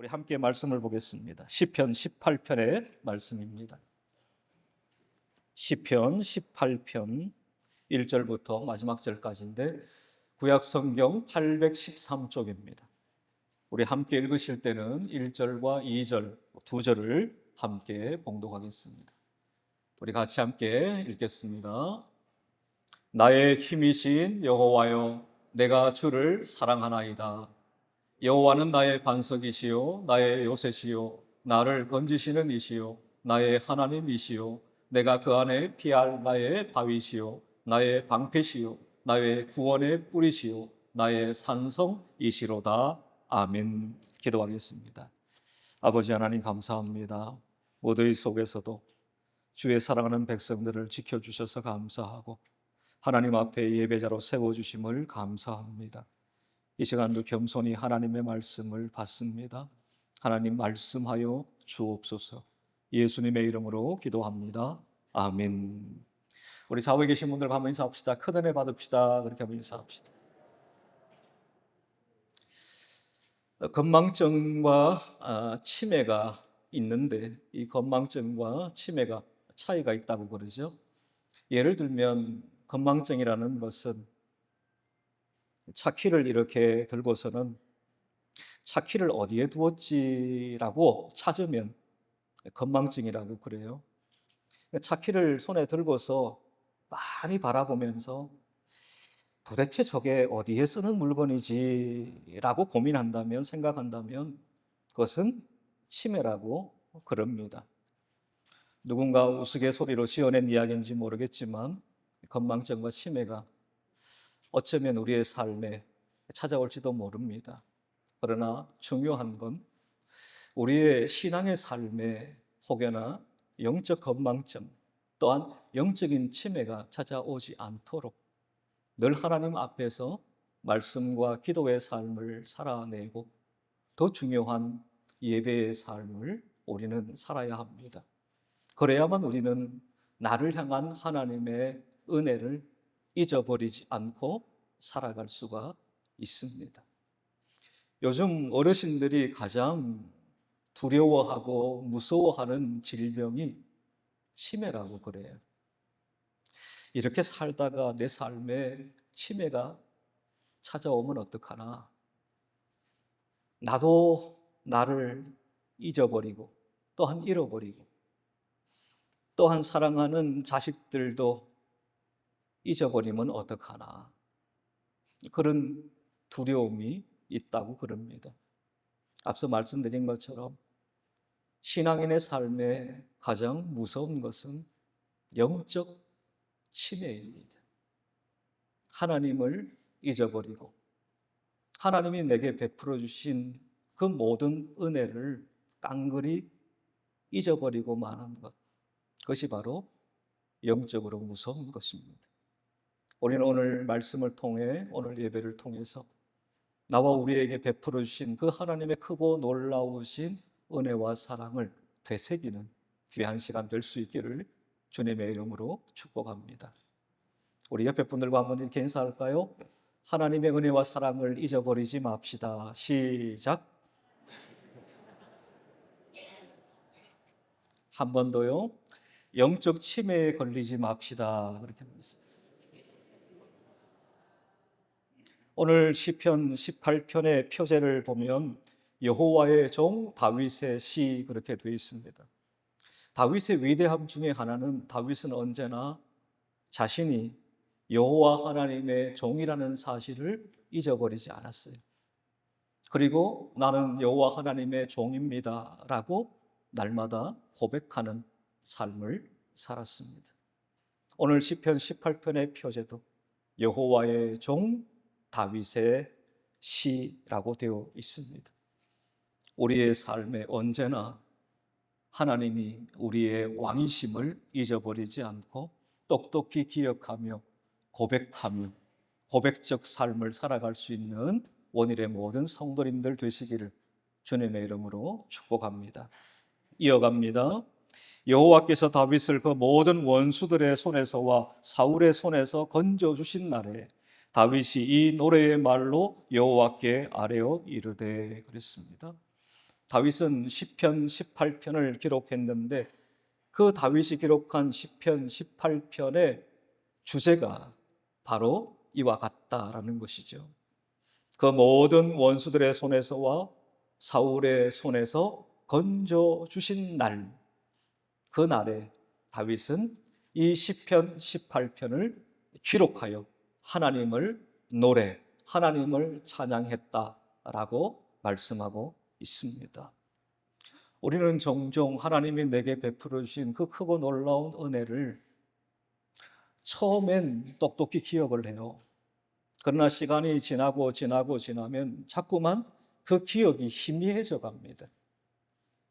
우리 함께 말씀을 보겠습니다. 시편 18편의 말씀입니다. 시편 18편 1절부터 마지막 절까지인데 구약 성경 813쪽입니다. 우리 함께 읽으실 때는 1절과 2절 두 절을 함께 봉독하겠습니다. 우리 같이 함께 읽겠습니다. 나의 힘이신 여호와여, 내가 주를 사랑하나이다. 여호와는 나의 반석이시요 나의 요새시요 나를 건지시는 이시요 나의 하나님이시요 내가 그 안에 피할 나의 바위시요 나의 방패시요 나의 구원의 뿌리시요 나의 산성이시로다. 아멘. 기도하겠습니다. 아버지 하나님 감사합니다. 모두의 속에서도 주의 사랑하는 백성들을 지켜주셔서 감사하고 하나님 앞에 예배자로 세워주심을 감사합니다. 이 시간도 겸손히 하나님의 말씀을 받습니다. 하나님 말씀하여 주옵소서. 예수님의 이름으로 기도합니다. 아멘. 우리 좌우에 계신 분들과 한번 인사합시다. 큰 은혜 받읍시다. 그렇게 한번 인사합시다. 건망증과 치매가 있는데 이 건망증과 치매가 차이가 있다고 그러죠. 예를 들면 건망증이라는 것은 차키를 이렇게 들고서는 차키를 어디에 두었지라고 찾으면 건망증이라고 그래요. 차키를 손에 들고서 많이 바라보면서 도대체 저게 어디에 쓰는 물건이지라고 고민한다면, 생각한다면 그것은 치매라고 그럽니다. 누군가 우스갯소리로 지어낸 이야기인지 모르겠지만 건망증과 치매가 어쩌면 우리의 삶에 찾아올지도 모릅니다. 그러나 중요한 건 우리의 신앙의 삶에 혹여나 영적 건망증 또한 영적인 치매가 찾아오지 않도록 늘 하나님 앞에서 말씀과 기도의 삶을 살아내고 더 중요한 예배의 삶을 우리는 살아야 합니다. 그래야만 우리는 나를 향한 하나님의 은혜를 잊어버리지 않고 살아갈 수가 있습니다. 요즘 어르신들이 가장 두려워하고 무서워하는 질병이 치매라고 그래요. 이렇게 살다가 내 삶에 치매가 찾아오면 어떡하나? 나도 나를 잊어버리고 또한 잃어버리고 또한 사랑하는 자식들도 잊어버리면 어떡하나? 그런 두려움이 있다고 그럽니다. 앞서 말씀드린 것처럼 신앙인의 삶에 가장 무서운 것은 영적 치매입니다. 하나님을 잊어버리고 하나님이 내게 베풀어 주신 그 모든 은혜를 깡그리 잊어버리고 마는 것, 그것이 바로 영적으로 무서운 것입니다. 우리는 오늘 말씀을 통해 오늘 예배를 통해서 나와 우리에게 베풀어 주신 그 하나님의 크고 놀라우신 은혜와 사랑을 되새기는 귀한 시간 될 수 있기를 주님의 이름으로 축복합니다. 우리 옆에 분들과 한번 이렇게 인사할까요? 하나님의 은혜와 사랑을 잊어버리지 맙시다. 시작. 한 번 더요. 영적 치매에 걸리지 맙시다. 그렇게 합니다. 오늘 시편 18편의 표제를 보면 여호와의 종 다윗의 시 그렇게 되어 있습니다. 다윗의 위대함 중에 하나는 다윗은 언제나 자신이 여호와 하나님의 종이라는 사실을 잊어버리지 않았어요. 그리고 나는 여호와 하나님의 종입니다 라고 날마다 고백하는 삶을 살았습니다. 오늘 시편 18편의 표제도 여호와의 종 다윗의 시라고 되어 있습니다. 우리의 삶에 언제나 하나님이 우리의 왕이심을 잊어버리지 않고 똑똑히 기억하며 고백하며 고백적 삶을 살아갈 수 있는 원일의 모든 성도님들 되시기를 주님의 이름으로 축복합니다. 이어갑니다. 여호와께서 다윗을 그 모든 원수들의 손에서와 사울의 손에서 건져주신 날에 다윗이 이 노래의 말로 여호와께 아뢰어 이르되 그랬습니다. 다윗은 시편 18편을 기록했는데 그 다윗이 기록한 시편 18편의 주제가 바로 이와 같다라는 것이죠. 그 모든 원수들의 손에서와 사울의 손에서 건져주신 날, 그 날에 다윗은 이 시편 18편을 기록하여 하나님을 하나님을 찬양했다라고 말씀하고 있습니다. 우리는 종종 하나님이 내게 베풀어 주신 그 크고 놀라운 은혜를 처음엔 똑똑히 기억을 해요. 그러나 시간이 지나면 자꾸만 그 기억이 희미해져 갑니다.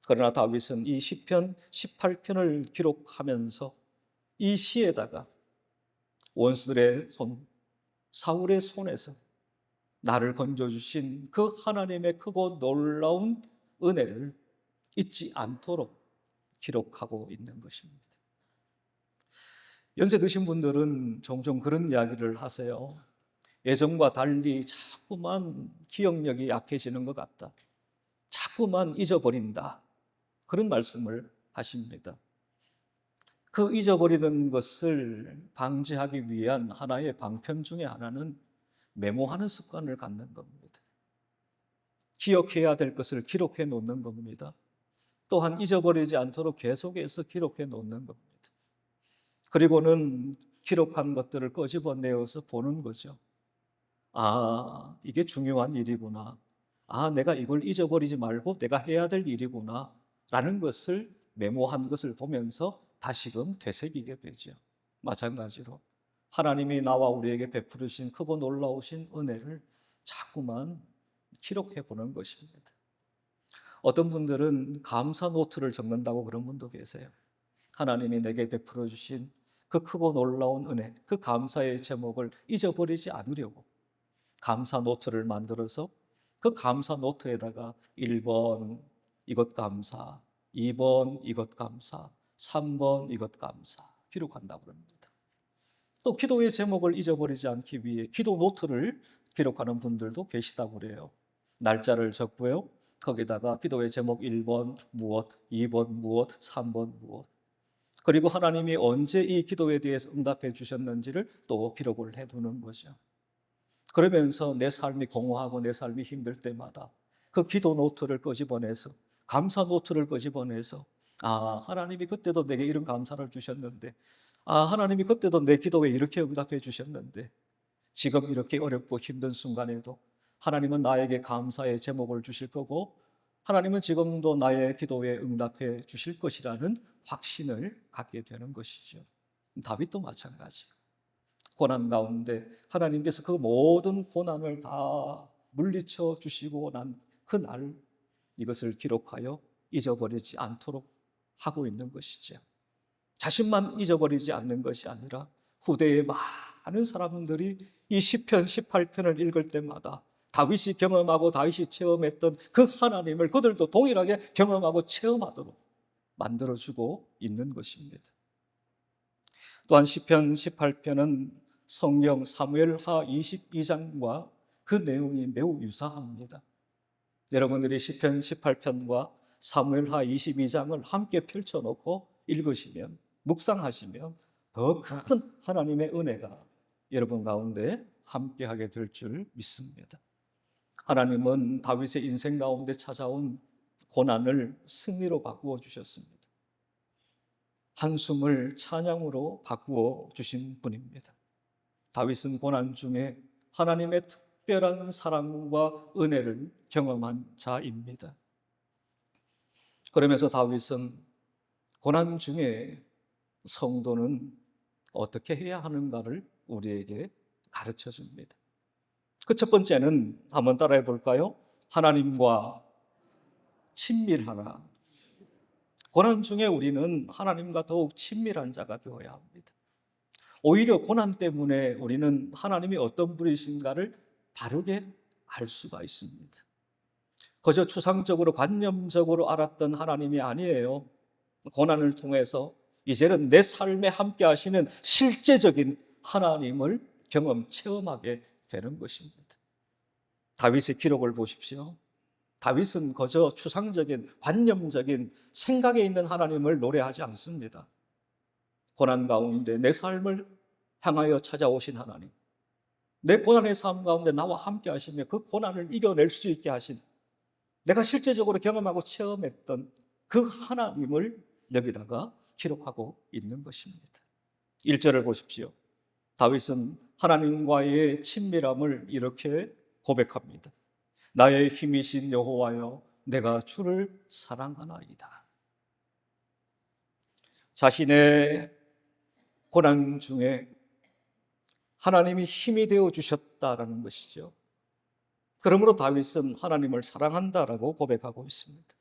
그러나 다윗은 이 시편 18편을 기록하면서 이 시에다가 원수들의 손, 사울의 손에서 나를 건져주신 그 하나님의 크고 놀라운 은혜를 잊지 않도록 기록하고 있는 것입니다. 연세 드신 분들은 종종 그런 이야기를 하세요. 예전과 달리 자꾸만 기억력이 약해지는 것 같다. 자꾸만 잊어버린다. 그런 말씀을 하십니다. 그 잊어버리는 것을 방지하기 위한 하나의 방편 중에 하나는 메모하는 습관을 갖는 겁니다. 기억해야 될 것을 기록해 놓는 겁니다. 또한 잊어버리지 않도록 계속해서 기록해 놓는 겁니다. 그리고는 기록한 것들을 끄집어내어서 보는 거죠. 아, 이게 중요한 일이구나. 아, 내가 이걸 잊어버리지 말고 내가 해야 될 일이구나. 라는 것을 메모한 것을 보면서 다시금 되새기게 되죠. 마찬가지로 하나님이 나와 우리에게 베푸르신 크고 놀라우신 은혜를 자꾸만 기록해 보는 것입니다. 어떤 분들은 감사 노트를 적는다고 그런 분도 계세요. 하나님이 내게 베풀어 주신 그 크고 놀라운 은혜, 그 감사의 제목을 잊어버리지 않으려고 감사 노트를 만들어서 그 감사 노트에다가 1번 이것 감사, 2번 이것 감사, 3번 이것 감사 기록한다고 합니다. 또 기도의 제목을 잊어버리지 않기 위해 기도 노트를 기록하는 분들도 계시다고 그래요. 날짜를 적고요. 거기다가 기도의 제목 1번 무엇, 2번 무엇, 3번 무엇. 그리고 하나님이 언제 이 기도에 대해서 응답해 주셨는지를 또 기록을 해두는 거죠. 그러면서 내 삶이 공허하고 내 삶이 힘들 때마다 그 기도 노트를 끄집어내서 감사 노트를 끄집어내서 아, 하나님이 그때도 내게 이런 감사를 주셨는데 아, 하나님이 그때도 내 기도에 이렇게 응답해 주셨는데 지금 이렇게 어렵고 힘든 순간에도 하나님은 나에게 감사의 제목을 주실 거고 하나님은 지금도 나의 기도에 응답해 주실 것이라는 확신을 갖게 되는 것이죠. 다윗도 마찬가지. 고난 가운데 하나님께서 그 모든 고난을 다 물리쳐 주시고 난 그날 이것을 기록하여 잊어버리지 않도록 하고 있는 것이죠. 자신만 잊어버리지 않는 것이 아니라 후대의 많은 사람들이 이 시편 18편을 읽을 때마다 다윗이 경험하고 다윗이 체험했던 그 하나님을 그들도 동일하게 경험하고 체험하도록 만들어주고 있는 것입니다. 또한 시편 18편은 성경 사무엘하 22장과 그 내용이 매우 유사합니다. 여러분들이 시편 18편과 사무엘하 22장을 함께 펼쳐놓고 읽으시면 묵상하시면 더 큰 하나님의 은혜가 여러분 가운데 함께하게 될 줄 믿습니다. 하나님은 다윗의 인생 가운데 찾아온 고난을 승리로 바꾸어 주셨습니다. 한숨을 찬양으로 바꾸어 주신 분입니다. 다윗은 고난 중에 하나님의 특별한 사랑과 은혜를 경험한 자입니다. 그러면서 다윗은 고난 중에 성도는 어떻게 해야 하는가를 우리에게 가르쳐 줍니다. 그 첫 번째는 한번 따라해 볼까요? 하나님과 친밀하라. 고난 중에 우리는 하나님과 더욱 친밀한 자가 되어야 합니다. 오히려 고난 때문에 우리는 하나님이 어떤 분이신가를 바르게 알 수가 있습니다. 그저 추상적으로 관념적으로 알았던 하나님이 아니에요. 고난을 통해서 이제는 내 삶에 함께 하시는 실제적인 하나님을 체험하게 되는 것입니다. 다윗의 기록을 보십시오. 다윗은 그저 추상적인 관념적인 생각에 있는 하나님을 노래하지 않습니다. 고난 가운데 내 삶을 향하여 찾아오신 하나님, 내 고난의 삶 가운데 나와 함께 하시며 그 고난을 이겨낼 수 있게 하신, 내가 실제적으로 경험하고 체험했던 그 하나님을 여기다가 기록하고 있는 것입니다. 1절을 보십시오. 다윗은 하나님과의 친밀함을 이렇게 고백합니다. 나의 힘이신 여호와여, 내가 주를 사랑하나이다. 자신의 고난 중에 하나님이 힘이 되어 주셨다라는 것이죠. 그러므로 다윗은 하나님을 사랑한다라고 고백하고 있습니다.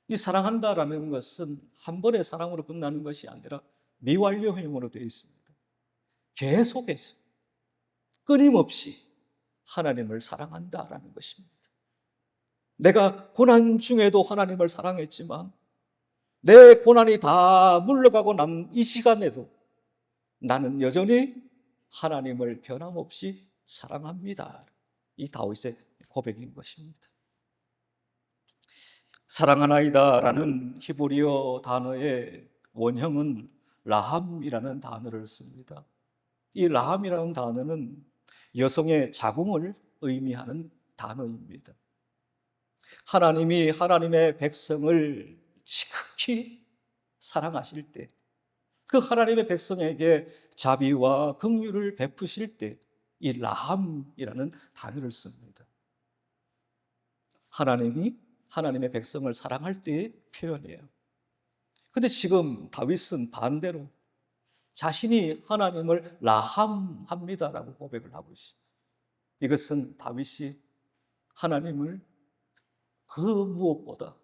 이 사랑한다라는 것은 한 번의 사랑으로 끝나는 것이 아니라 미완료형으로 되어 있습니다. 계속해서 끊임없이 하나님을 사랑한다라는 것입니다. 내가 고난 중에도 하나님을 사랑했지만 내 고난이 다 물러가고 난 이 시간에도 나는 여전히 하나님을 변함없이 사랑합니다. 이 다윗의 고백인 것입니다. 사랑하나이다라는 히브리어 단어의 원형은 라함이라는 단어를 씁니다. 이 라함이라는 단어는 여성의 자궁을 의미하는 단어입니다. 하나님이 하나님의 백성을 지극히 사랑하실 때, 그 하나님의 백성에게 자비와 긍휼을 베푸실 때 이 라함이라는 단어를 씁니다. 하나님이 하나님의 백성을 사랑할 때의 표현이에요. 근데 지금 다윗은 반대로 자신이 하나님을 라함합니다라고 고백을 하고 있어요. 이것은 다윗이 하나님을 그 무엇보다,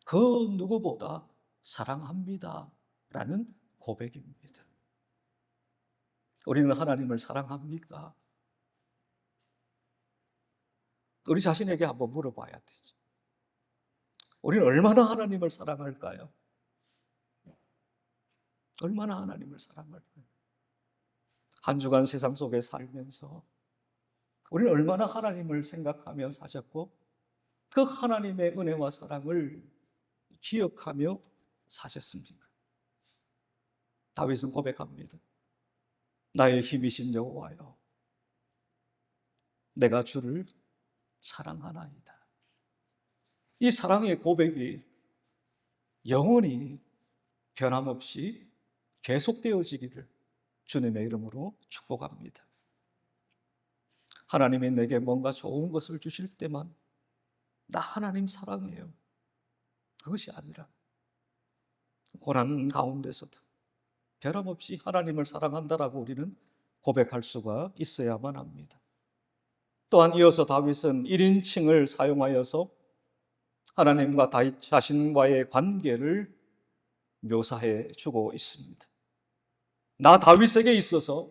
그 누구보다 사랑합니다라는 고백입니다. 우리는 하나님을 사랑합니까? 우리 자신에게 한번 물어봐야 되죠. 우리는 얼마나 하나님을 사랑할까요? 얼마나 하나님을 사랑할까요? 한 주간 세상 속에 살면서 우리는 얼마나 하나님을 생각하며 사셨고 그 하나님의 은혜와 사랑을 기억하며 사셨습니까? 다윗은 고백합니다. 나의 힘이신 여호와여, 내가 주를 사랑하나이다. 이 사랑의 고백이 영원히 변함없이 계속되어지기를 주님의 이름으로 축복합니다. 하나님이 내게 뭔가 좋은 것을 주실 때만 나 하나님 사랑해요, 그것이 아니라 고난 가운데서도 변함없이 하나님을 사랑한다라고 우리는 고백할 수가 있어야만 합니다. 또한 이어서 다윗은 1인칭을 사용하여서 하나님과 다윗 자신과의 관계를 묘사해 주고 있습니다. 나 다윗에게 있어서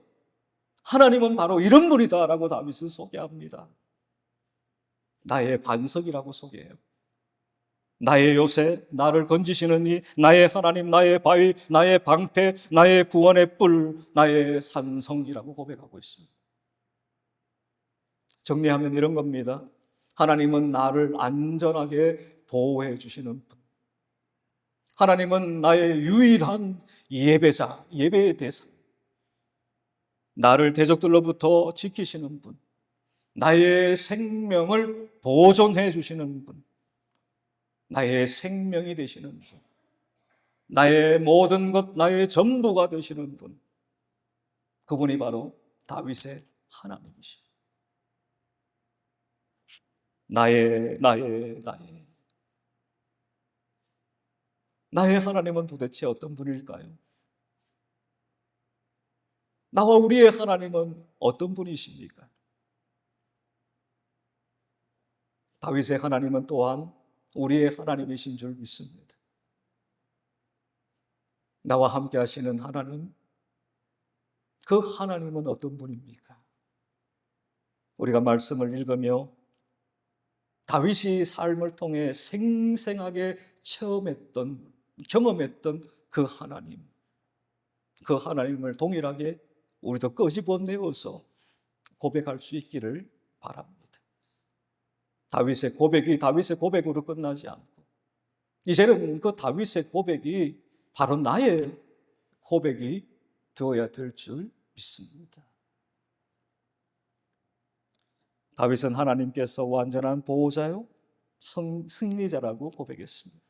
하나님은 바로 이런 분이다라고 다윗은 소개합니다. 나의 반석이라고 소개해요. 나의 요새, 나를 건지시는 이, 나의 하나님, 나의 바위, 나의 방패, 나의 구원의 뿔, 나의 산성이라고 고백하고 있습니다. 정리하면 이런 겁니다. 하나님은 나를 안전하게 보호해 주시는 분. 하나님은 나의 유일한 예배자, 예배의 대상. 나를 대적들로부터 지키시는 분. 나의 생명을 보존해 주시는 분. 나의 생명이 되시는 분. 나의 모든 것, 나의 전부가 되시는 분. 그분이 바로 다윗의 하나님이십니다. 나의 하나님은 도대체 어떤 분일까요? 나와 우리의 하나님은 어떤 분이십니까? 다윗의 하나님은 또한 우리의 하나님이신 줄 믿습니다. 나와 함께 하시는 하나님, 그 하나님은 어떤 분입니까? 우리가 말씀을 읽으며 다윗이 삶을 통해 생생하게 체험했던, 경험했던 그 하나님, 그 하나님을 동일하게 우리도 끄집어내어서 고백할 수 있기를 바랍니다. 다윗의 고백이 다윗의 고백으로 끝나지 않고 이제는 그 다윗의 고백이 바로 나의 고백이 되어야 될 줄 믿습니다. 다윗은 하나님께서 완전한 보호자요 승리자라고 고백했습니다.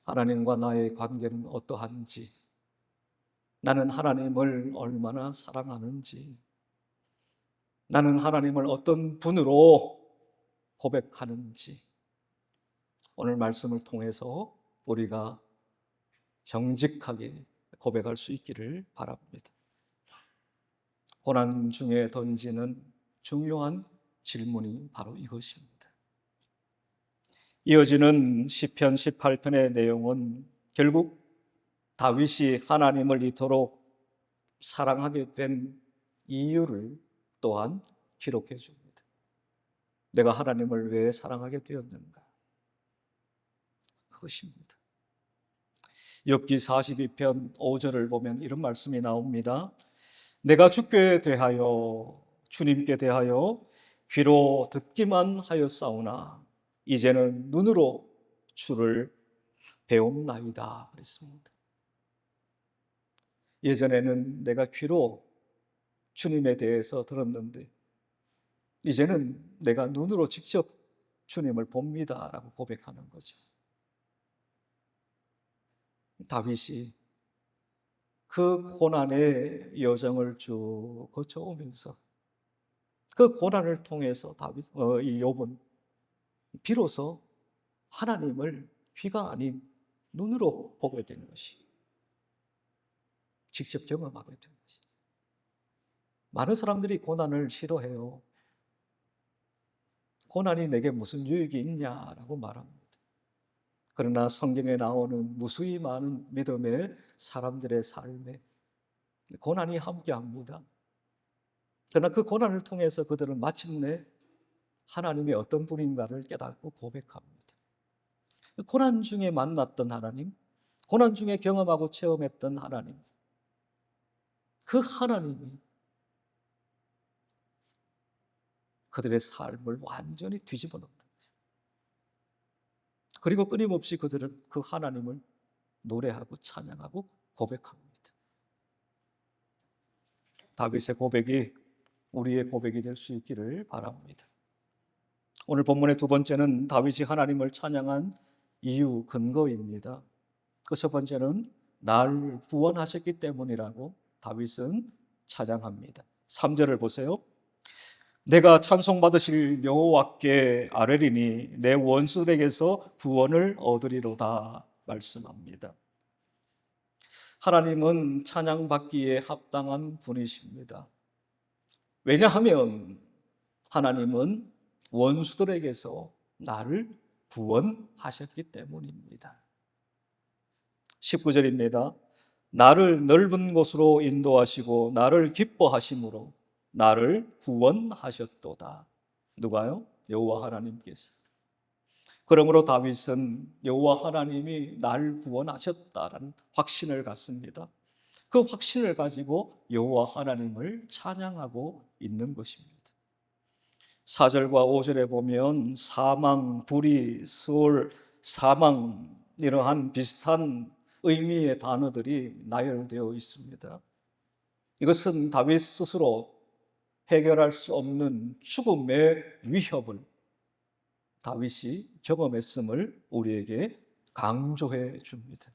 하나님과 나의 관계는 어떠한지, 나는 하나님을 얼마나 사랑하는지, 나는 하나님을 어떤 분으로 고백하는지 오늘 말씀을 통해서 우리가 정직하게 고백할 수 있기를 바랍니다. 고난 중에 던지는 중요한 질문이 바로 이것입니다. 이어지는 시편 18편의 내용은 결국 다윗이 하나님을 이토록 사랑하게 된 이유를 또한 기록해 줍니다. 내가 하나님을 왜 사랑하게 되었는가? 그것입니다. 욥기 42편 5절을 보면 이런 말씀이 나옵니다. 내가 주께 대하여 주님께 대하여 귀로 듣기만 하였사오나 이제는 눈으로 주를 배움나이다 그랬습니다. 예전에는 내가 귀로 주님에 대해서 들었는데 이제는 내가 눈으로 직접 주님을 봅니다 라고 고백하는 거죠. 다윗이 그 고난의 여정을 쭉 거쳐오면서 그 고난을 통해서 이 욥은 비로소 하나님을 귀가 아닌 눈으로 보게 되는 것이, 직접 경험하게 되는 것이. 많은 사람들이 고난을 싫어해요. 고난이 내게 무슨 유익이 있냐라고 말합니다. 그러나 성경에 나오는 무수히 많은 믿음의 사람들의 삶에 고난이 함께합니다. 그러나 그 고난을 통해서 그들은 마침내 하나님이 어떤 분인가를 깨닫고 고백합니다. 고난 중에 만났던 하나님, 고난 중에 경험하고 체험했던 하나님, 그 하나님이 그들의 삶을 완전히 뒤집어 놓는 거예요. 그리고 끊임없이 그들은 그 하나님을 노래하고 찬양하고 고백합니다. 다윗의 고백이 우리의 고백이 될 수 있기를 바랍니다. 오늘 본문의 두 번째는 다윗이 하나님을 찬양한 이유, 근거입니다. 그 첫 번째는 날 구원하셨기 때문이라고 다윗은 찬양합니다. 3절을 보세요. 내가 찬송받으실 여호와께 아뢰리니 내 원수들에게서 구원을 얻으리로다 말씀합니다. 하나님은 찬양받기에 합당한 분이십니다. 왜냐하면 하나님은 원수들에게서 나를 구원하셨기 때문입니다. 19절입니다. 나를 넓은 곳으로 인도하시고 나를 기뻐하심으로 나를 구원하셨도다. 누가요? 여호와 하나님께서. 그러므로 다윗은 여호와 하나님이 나를 구원하셨다라는 확신을 갖습니다. 그 확신을 가지고 여호와 하나님을 찬양하고 있는 것입니다. 4절과 5절에 보면 사망, 불의, 수월, 사망 이러한 비슷한 의미의 단어들이 나열되어 있습니다. 이것은 다윗 스스로 해결할 수 없는 죽음의 위협을 다윗이 경험했음을 우리에게 강조해 줍니다.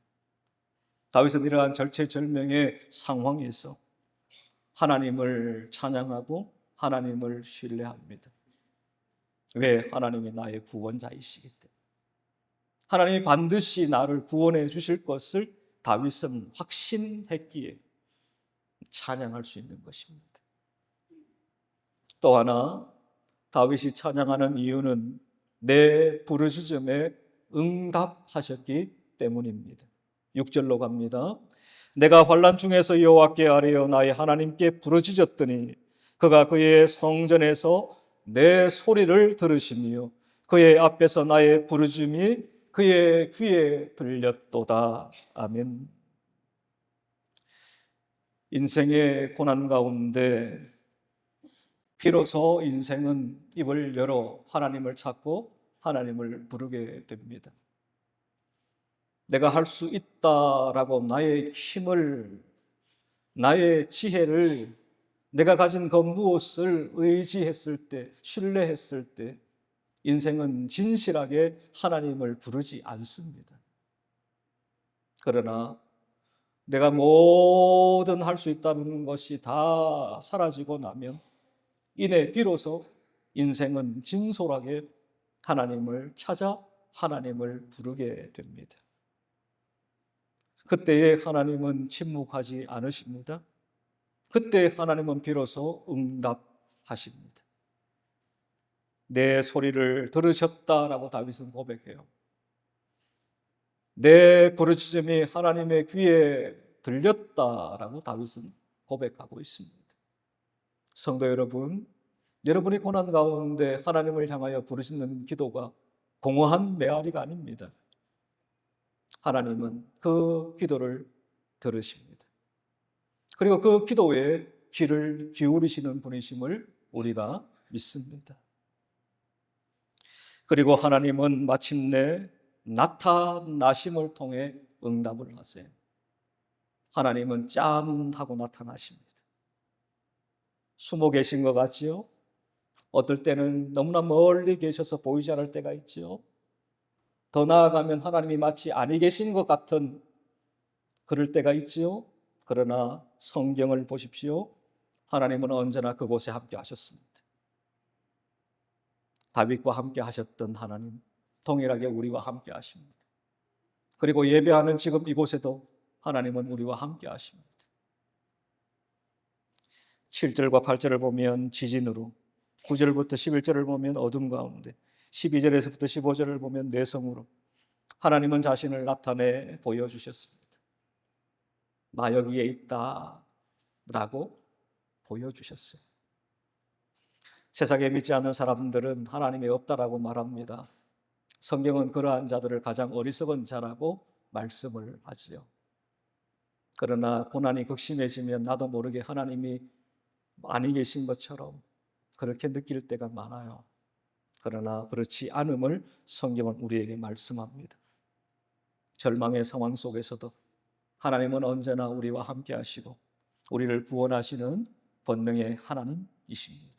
다윗은 이러한 절체절명의 상황에서 하나님을 찬양하고 하나님을 신뢰합니다. 왜? 하나님이 나의 구원자이시기 때문에. 하나님이 반드시 나를 구원해 주실 것을 다윗은 확신했기에 찬양할 수 있는 것입니다. 또 하나 다윗이 찬양하는 이유는 내 부르짖음에 응답하셨기 때문입니다. 6절로 갑니다. 내가 환난 중에서 여호와께 아뢰어 나의 하나님께 부르짖었더니 그가 그의 성전에서 내 소리를 들으시며 그의 앞에서 나의 부르짖음이 그의 귀에 들렸도다. 아멘. 인생의 고난 가운데 비로소 인생은 입을 열어 하나님을 찾고 하나님을 부르게 됩니다. 내가 할 수 있다라고 나의 힘을, 나의 지혜를, 내가 가진 그 무엇을 의지했을 때, 신뢰했을 때 인생은 진실하게 하나님을 부르지 않습니다. 그러나 내가 뭐든 할 수 있다는 것이 다 사라지고 나면 이내 비로소 인생은 진솔하게 하나님을 찾아 하나님을 부르게 됩니다. 그때에 하나님은 침묵하지 않으십니다. 그때 하나님은 비로소 응답하십니다. 내 소리를 들으셨다라고 다윗은 고백해요. 내 부르짖음이 하나님의 귀에 들렸다라고 다윗은 고백하고 있습니다. 성도 여러분, 여러분이 고난 가운데 하나님을 향하여 부르짖는 기도가 공허한 메아리가 아닙니다. 하나님은 그 기도를 들으십니다. 그리고 그 기도에 귀를 기울이시는 분이심을 우리가 믿습니다. 그리고 하나님은 마침내 나타나심을 통해 응답을 하세요. 하나님은 짠 하고 나타나십니다. 숨어 계신 것 같지요? 어떨 때는 너무나 멀리 계셔서 보이지 않을 때가 있지요. 더 나아가면 하나님이 마치 아니 계신 것 같은 그럴 때가 있지요. 그러나 성경을 보십시오. 하나님은 언제나 그곳에 함께 하셨습니다. 다윗과 함께 하셨던 하나님, 동일하게 우리와 함께 하십니다. 그리고 예배하는 지금 이곳에도 하나님은 우리와 함께 하십니다. 7절과 8절을 보면 지진으로, 9절부터 11절을 보면 어둠 가운데, 12절에서부터 15절을 보면 내성으로 하나님은 자신을 나타내 보여주셨습니다. 나 여기에 있다 라고 보여주셨어요. 세상에 믿지 않는 사람들은 하나님이 없다라고 말합니다. 성경은 그러한 자들을 가장 어리석은 자라고 말씀을 하지요. 그러나 고난이 극심해지면 나도 모르게 하나님이 아니 계신 것처럼 그렇게 느낄 때가 많아요. 그러나 그렇지 않음을 성경은 우리에게 말씀합니다. 절망의 상황 속에서도 하나님은 언제나 우리와 함께 하시고 우리를 구원하시는 권능의 하나님이십니다.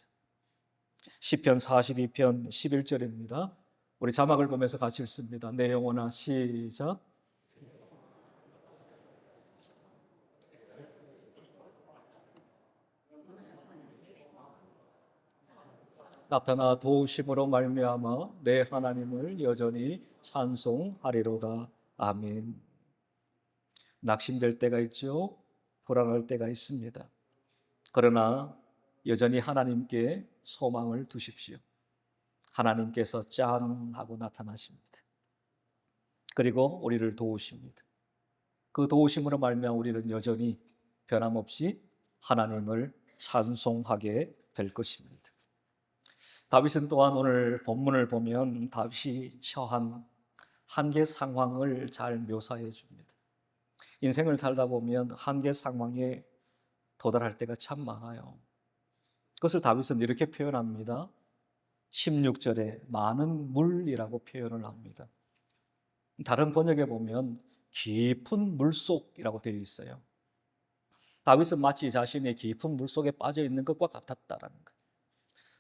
시편 42편 11절입니다. 우리 자막을 보면서 같이 읽습니다. 내 영혼아 시작. 나타나 도우심으로 말미암아 내 하나님을 여전히 찬송하리로다. 아멘. 낙심될 때가 있죠. 불안할 때가 있습니다. 그러나 여전히 하나님께 소망을 두십시오. 하나님께서 짠 하고 나타나십니다. 그리고 우리를 도우십니다. 그 도우심으로 말미암아 우리는 여전히 변함없이 하나님을 찬송하게 될 것입니다. 다윗은 또한 오늘 본문을 보면 다윗이 처한 한계 상황을 잘 묘사해 줍니다. 인생을 살다 보면 한계 상황에 도달할 때가 참 많아요. 그것을 다윗은 이렇게 표현합니다. 16절에 많은 물이라고 표현을 합니다. 다른 번역에 보면 깊은 물속이라고 되어 있어요. 다윗은 마치 자신이 깊은 물속에 빠져 있는 것과 같았다라는 거예요.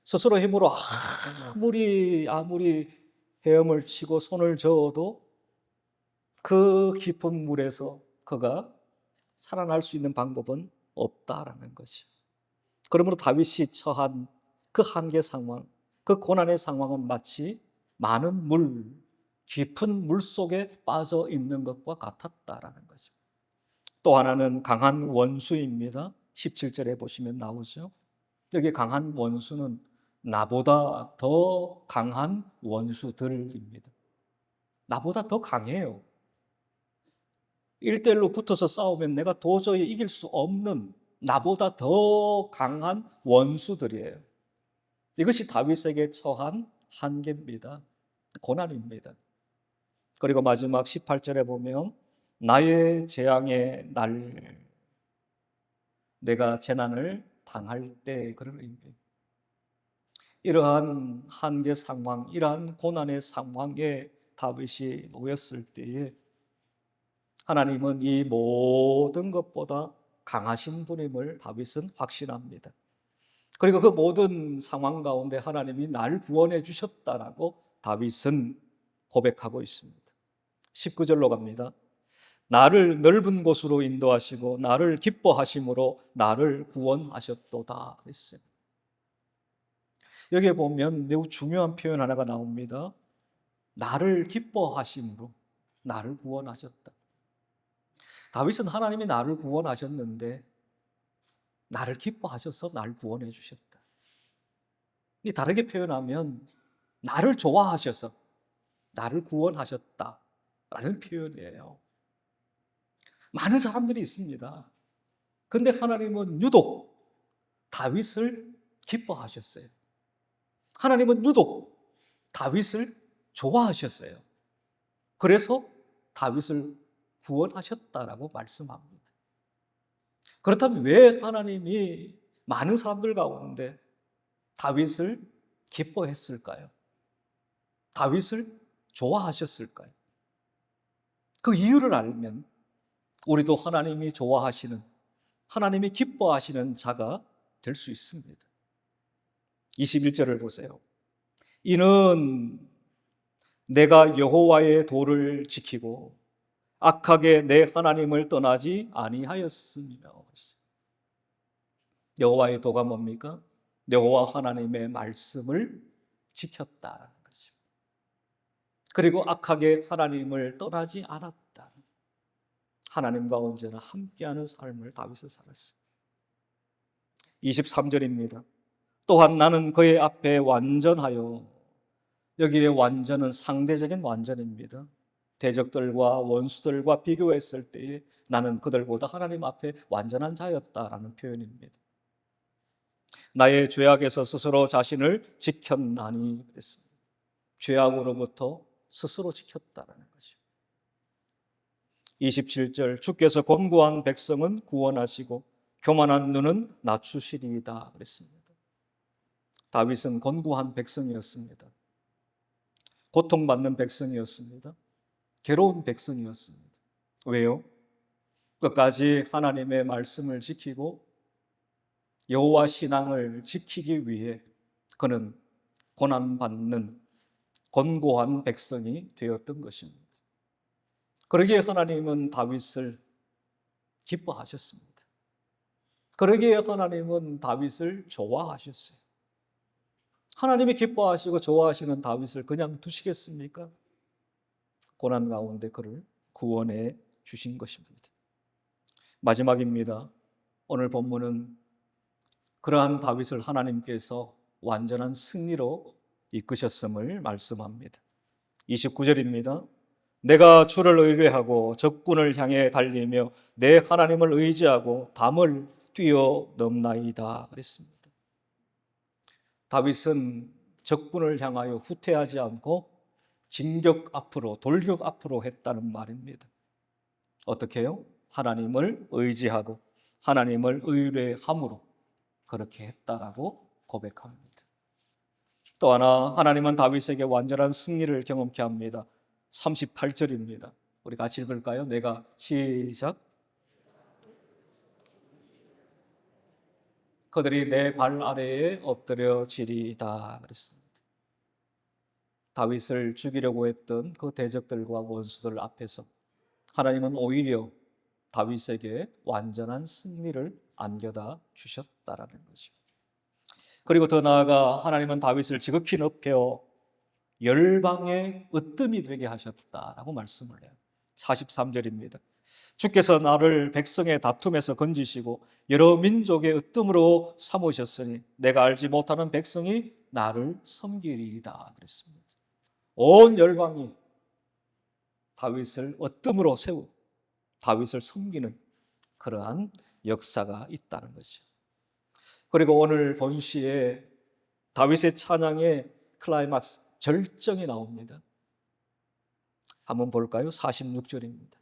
스스로 힘으로 아무리 헤엄을 치고 손을 저어도 그 깊은 물에서 그가 살아날 수 있는 방법은 없다라는 거죠. 그러므로 다윗이 처한 그 한계 상황, 그 고난의 상황은 마치 많은 물, 깊은 물 속에 빠져 있는 것과 같았다라는 거죠. 또 하나는 강한 원수입니다. 17절에 보시면 나오죠. 여기 강한 원수는 나보다 더 강한 원수들입니다. 나보다 더 강해요. 1대1로 붙어서 싸우면 내가 도저히 이길 수 없는 나보다 더 강한 원수들이에요. 이것이 다윗에게 처한 한계입니다. 고난입니다. 그리고 마지막 18절에 보면 나의 재앙의 날, 내가 재난을 당할 때 그런 의미입니다. 이러한 한계 상황, 이러한 고난의 상황에 다윗이 놓였을 때에 하나님은 이 모든 것보다 강하신 분임을 다윗은 확신합니다. 그리고 그 모든 상황 가운데 하나님이 나를 구원해 주셨다라고 다윗은 고백하고 있습니다. 19절로 갑니다. 나를 넓은 곳으로 인도하시고 나를 기뻐하심으로 나를 구원하셨도다 그랬어요. 여기에 보면 매우 중요한 표현 하나가 나옵니다. 나를 기뻐하심으로 나를 구원하셨다. 다윗은 하나님이 나를 구원하셨는데 나를 기뻐하셔서 나를 구원해 주셨다. 다르게 표현하면 나를 좋아하셔서 나를 구원하셨다라는 표현이에요. 많은 사람들이 있습니다. 근데 하나님은 유독 다윗을 기뻐하셨어요. 하나님은 유독 다윗을 좋아하셨어요. 그래서 다윗을 구원하셨다라고 말씀합니다. 그렇다면 왜 하나님이 많은 사람들 가운데 다윗을 기뻐했을까요? 다윗을 좋아하셨을까요? 그 이유를 알면 우리도 하나님이 좋아하시는, 하나님이 기뻐하시는 자가 될 수 있습니다. 21절을 보세요. 이는 내가 여호와의 도를 지키고 악하게 내 하나님을 떠나지 아니하였으며. 여호와의 도가 뭡니까? 여호와 하나님의 말씀을 지켰다는 거죠. 그리고 악하게 하나님을 떠나지 않았다. 하나님과 언제나 함께하는 삶을 다윗은 살았어요. 23절입니다. 또한 나는 그의 앞에 완전하여, 여기에 완전은 상대적인 완전입니다. 대적들과 원수들과 비교했을 때에 나는 그들보다 하나님 앞에 완전한 자였다라는 표현입니다. 나의 죄악에서 스스로 자신을 지켰나니 그랬습니다. 죄악으로부터 스스로 지켰다라는 거죠. 27절 주께서 권고한 백성은 구원하시고 교만한 눈은 낮추시리이다 그랬습니다. 다윗은 권고한 백성이었습니다. 고통받는 백성이었습니다. 괴로운 백성이었습니다. 왜요? 끝까지 하나님의 말씀을 지키고 여호와 신앙을 지키기 위해 그는 고난받는 권고한 백성이 되었던 것입니다. 그러기에 하나님은 다윗을 기뻐하셨습니다. 그러기에 하나님은 다윗을 좋아하셨어요. 하나님이 기뻐하시고 좋아하시는 다윗을 그냥 두시겠습니까? 고난 가운데 그를 구원해 주신 것입니다. 마지막입니다. 오늘 본문은 그러한 다윗을 하나님께서 완전한 승리로 이끄셨음을 말씀합니다. 29절입니다. 내가 주를 의뢰하고 적군을 향해 달리며 내 하나님을 의지하고 담을 뛰어넘나이다 그랬습니다. 다윗은 적군을 향하여 후퇴하지 않고 진격 앞으로, 돌격 앞으로 했다는 말입니다. 어떻게 해요? 하나님을 의지하고 하나님을 의뢰함으로 그렇게 했다라고 고백합니다. 또 하나 하나님은 다윗에게 완전한 승리를 경험케 합니다. 38절입니다. 우리 같이 읽을까요? 내가 시작. 그들이 내 발 아래에 엎드려지리이다 그랬습니다. 다윗을 죽이려고 했던 그 대적들과 원수들 앞에서 하나님은 오히려 다윗에게 완전한 승리를 안겨다 주셨다라는 거죠. 그리고 더 나아가 하나님은 다윗을 지극히 높여 열방의 으뜸이 되게 하셨다라고 말씀을 해요. 43절입니다. 주께서 나를 백성의 다툼에서 건지시고 여러 민족의 으뜸으로 삼으셨으니 내가 알지 못하는 백성이 나를 섬기리이다 그랬습니다. 온 열방이 다윗을 으뜸으로 세우고 다윗을 섬기는 그러한 역사가 있다는 거죠. 그리고 오늘 본시에 다윗의 찬양의 클라이막스 절정이 나옵니다. 한번 볼까요? 46절입니다.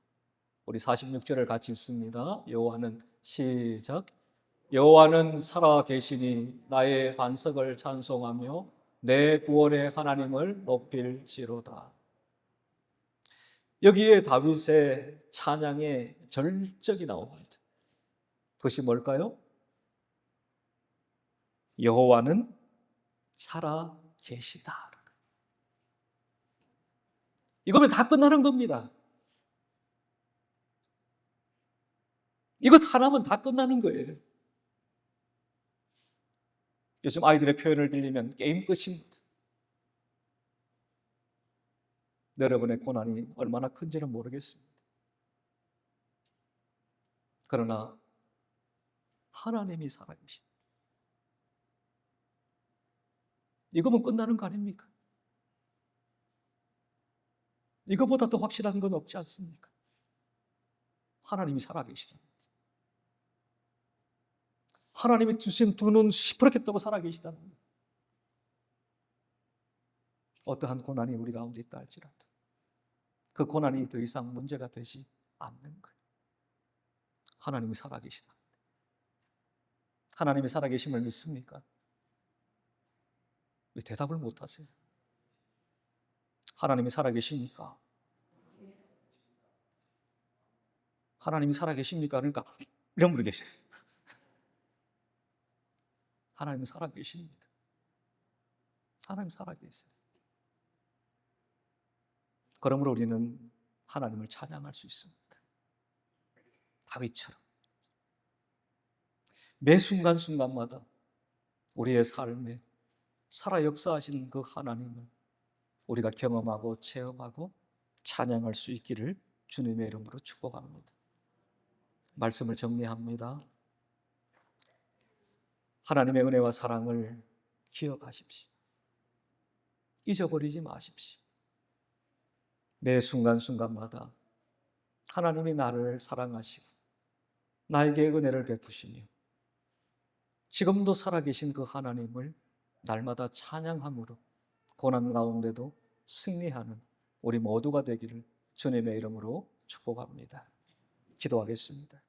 우리 46절을 같이 읽습니다. 여호와는 시작. 여호와는 살아 계시니 나의 반석을 찬송하며 내 구원의 하나님을 높일지로다. 여기에 다윗의 찬양의 절정이 나옵니다. 그것이 뭘까요? 여호와는 살아 계시다. 이거면 다 끝나는 겁니다. 이것 하나면 다 끝나는 거예요. 요즘 아이들의 표현을 빌리면 게임 끝입니다. 여러분의 고난이 얼마나 큰지는 모르겠습니다. 그러나 하나님이 살아계신, 이거면 끝나는 거 아닙니까? 이거보다 더 확실한 건 없지 않습니까? 하나님이 살아계시다. 하나님이 주신 두 눈 시퍼렇게 뜨고 살아계시다는 거예요. 어떠한 고난이 우리 가운데 있다 할지라도 그 고난이 더 이상 문제가 되지 않는 거예요. 하나님이 살아계시다. 하나님이 살아계심을 믿습니까? 왜 대답을 못하세요? 하나님이 살아계십니까? 하나님이 살아계십니까? 그러니까 이런 분이 계세요. 하나님은 살아계십니다. 하나님 살아계세요. 그러므로 우리는 하나님을 찬양할 수 있습니다. 다윗처럼 매 순간순간마다 우리의 삶에 살아 역사하신 그 하나님을 우리가 경험하고 체험하고 찬양할 수 있기를 주님의 이름으로 축복합니다. 말씀을 정리합니다. 하나님의 은혜와 사랑을 기억하십시오. 잊어버리지 마십시오. 매 순간순간마다 하나님이 나를 사랑하시고 나에게 은혜를 베푸시며 지금도 살아계신 그 하나님을 날마다 찬양함으로 고난 가운데도 승리하는 우리 모두가 되기를 주님의 이름으로 축복합니다. 기도하겠습니다.